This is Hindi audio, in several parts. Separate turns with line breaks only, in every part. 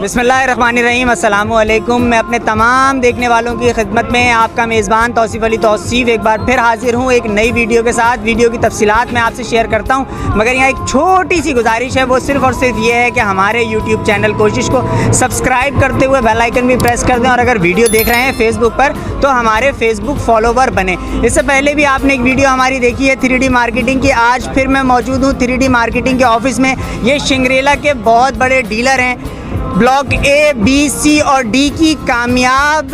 बिस्मिल्लाहिर्रहमानिर्रहीम, अस्सलामु अलैकुम। मैं अपने तमाम देखने वालों की खिदमत में आपका मेज़बान तौसीफ़ अली तौसीफ़ एक बार फिर हाज़िर हूँ एक नई वीडियो के साथ। वीडियो की तफसीलात मैं आपसे शेयर करता हूँ, मगर यहाँ एक छोटी सी गुजारिश है, वो सिर्फ़ और सिर्फ ये है कि हमारे यूट्यूब चैनल कोशिश को सब्सक्राइब करते हुए बेल आइकन भी प्रेस कर दें, और अगर वीडियो देख रहे हैं फेसबुक पर तो हमारे फेसबुक फॉलोवर बने। इससे पहले भी आपने एक वीडियो हमारी देखी है 3D मार्केटिंग की। आज फिर मैं मौजूद हूँ 3D मार्केटिंग के ऑफिस में। ये शिंगरेला के बहुत बड़े डीलर हैं। ब्लॉक ए, बी, सी और डी की कामयाब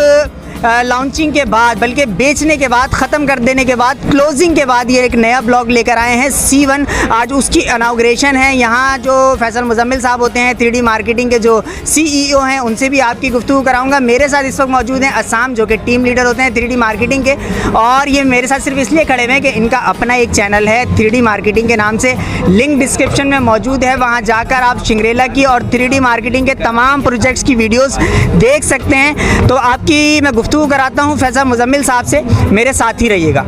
लॉन्चिंग के बाद, बल्कि बेचने के बाद, ख़त्म कर देने के बाद, क्लोजिंग के बाद ये एक नया ब्लॉक लेकर आए हैं C1। आज उसकी इनाग्रेशन है। यहाँ जो फैसल मुजम्मिल साहब होते हैं 3D मार्केटिंग के जो CEO हैं, उनसे भी आपकी गुफ्तगू कराऊंगा। मेरे साथ इस वक्त मौजूद हैं असाम, जो कि टीम लीडर होते हैं 3D मार्केटिंग के, और ये मेरे साथ सिर्फ इसलिए खड़े हुए हैं कि इनका अपना एक चैनल है 3D मार्केटिंग के नाम से। लिंक डिस्क्रिप्शन में मौजूद है, वहाँ जाकर आप शिंगरेला की और 3D मार्केटिंग के तमाम प्रोजेक्ट्स की वीडियोज़ देख सकते हैं। तो आपकी मैं गुफ्तगू कराता हूँ फैसल मुजम्मिल साहब से, मेरे साथ ही रहिएगा।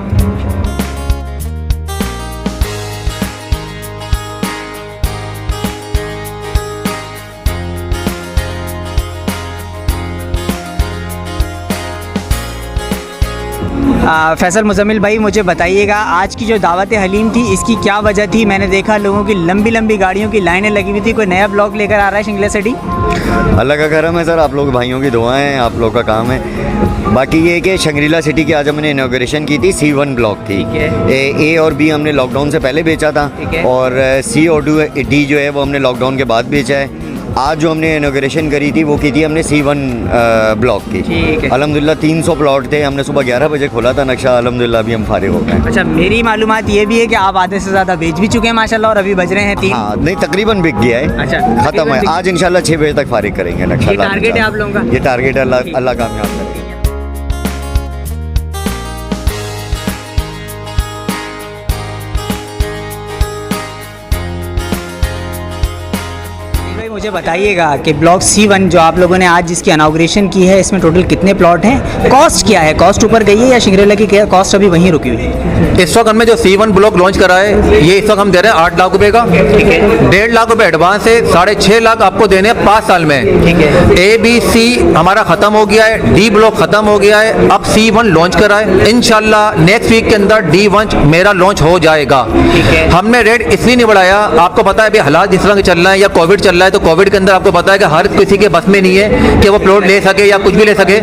फैसल मुजम्मिल भाई, मुझे बताइएगा आज की जो दावत हलीम थी इसकी क्या वजह थी? मैंने देखा लोगों की लंबी लंबी गाड़ियों की लाइनें लगी हुई थी। कोई नया ब्लॉग लेकर आ रहा है शिंगरेला सिटी?
अल्लाह का करम है सर, आप लोग भाइयों की दुआएं हैं, आप लोग का काम है। बाकी ये है कि शिंगरेला सिटी की आज हमने इनॉग्रेशन की थी C1 ब्लॉक की। ए और बी हमने लॉकडाउन से पहले बेचा था, और सी और डी जो है वो हमने लॉकडाउन के बाद बेचा है। आज जो हमने इनॉग्रेशन करी थी वो की थी हमने C1 ब्लॉक की। अल्हम्दुलिल्लाह 300 प्लॉट थे। हमने सुबह 11 बजे खोला था नक्शा। अल्हम्दुलिल्लाह अभी हम फारिग हो गए।
अच्छा, मेरी मालूमात ये भी है कि आप आधे से ज़्यादा बेच भी चुके हैं माशाल्लाह, और अभी बच रहे हैं 3।
हाँ, नहीं तकरीबन बिक गया है।
अच्छा,
ख़त्म है। आज इंशाल्लाह 6 बजे तक फारिग करेंगे नक्शा।
ये टारगेट है आप लोगों का?
ये टारगेट है, अल्लाह कामयाब करेगा।
मुझे बताइएगा कि ब्लॉक C1 जो आप लोगों ने आज जिसकी इनॉग्रेशन की है, इसमें टोटल कितने प्लॉट हैं? कॉस्ट क्या है? कॉस्ट ऊपर गई है या शिंगरेला की कॉस्ट अभी वहीं रुकी हुई है?
इस वक्त हमने जो C1 ब्लॉक लॉन्च करा है, ये इस वक्त हम दे रहे हैं 8 लाख रुपए का। 1.5 लाख रुपए एडवांस है, 6.5 लाख आपको देने हैं 5 साल में। A, B, C हमारा खत्म हो गया है, D ब्लॉक खत्म हो गया है, अब C1 लॉन्च करा है। इंशाल्लाह नेक्स्ट वीक के अंदर D1 मेरा लॉन्च हो जाएगा। हमने रेट इसलिए नहीं बढ़ाया, आपको पता है अभी हालात जिस तरह के चल रहा है, या कोविड चल रहा है, तो कोविड के अंदर आपको पता है कि हर किसी के बस में नहीं है कि वो प्लॉट ले सके या कुछ भी ले सके।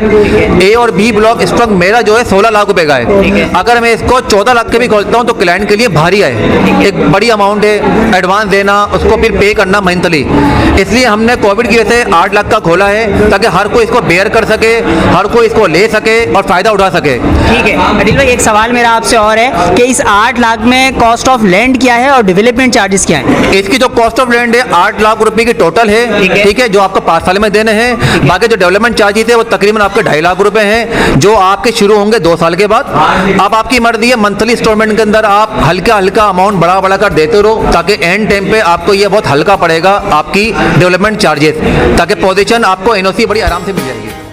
A और B ब्लॉक इस वक्त मेरा जो है 16 लाख रुपए का है। अगर मैं इसको 14 लाख के भी खोलता हूँ तो क्लाइंट के लिए भारी है, एक बड़ी अमाउंट है, एडवांस देना, उसको फिर पे करना मंथली। इसलिए हमने कोविड की वजह से 8 लाख का खोला है, ताकि हर कोई इसको बेयर कर सके, हर कोई इसको ले सके और फायदा उठा सके।
ठीक है अदिल भाई, एक सवाल मेरा आपसे और है कि इस 8 लाख में कॉस्ट ऑफ लैंड क्या है और डेवलपमेंट चार्जेस क्या है?
इसकी जो कॉस्ट ऑफ लैंड है 8 लाख रुपए की टोटल है, ठीक है, जो आपको 5 साल में देने हैं। बाकी जो डेवलपमेंट चार्जेस है वो तकरीबन आपके 2.5 लाख रुपए हैं, जो आपके शुरू होंगे 2 साल के बाद। अब आपकी मर्जी है, मंथली इंस्टॉलमेंट के अंदर आप हल्का हल्का अमाउंट बढ़ा कर देते रहो, ताकि एंड टाइम पे आपको ये बहुत हल्का पड़ेगा आपकी डेवलपमेंट चार्जेस, ताकि पोजीशन आपको NOC बड़ी आराम से मिल जाएगी।